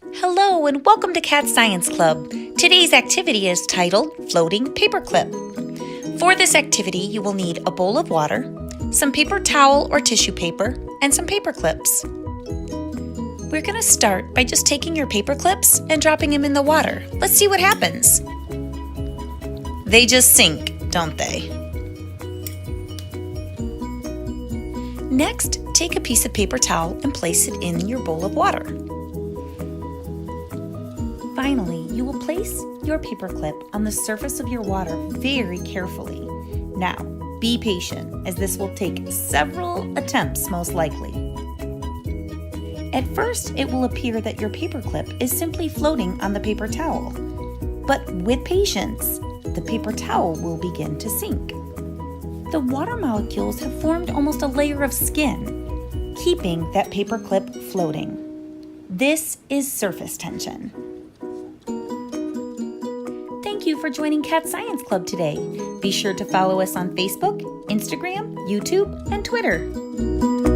Hello and welcome to Cat Science Club. Today's activity is titled Floating Paperclip. For this activity, you will need a bowl of water, some paper towel or tissue paper, and some paper clips. We're going to start by just taking your paper clips and dropping them in the water. Let's see what happens. They just sink, don't they? Next, take a piece of paper towel and place it in your bowl of water. Finally, you will place your paper clip on the surface of your water very carefully. Now, be patient, as this will take several attempts most likely. At first, it will appear that your paper clip is simply floating on the paper towel. But with patience, the paper towel will begin to sink. The water molecules have formed almost a layer of skin, keeping that paper clip floating. This is surface tension. Thank you for joining Cat Science Club today. Be sure to follow us on Facebook, Instagram, YouTube, and Twitter.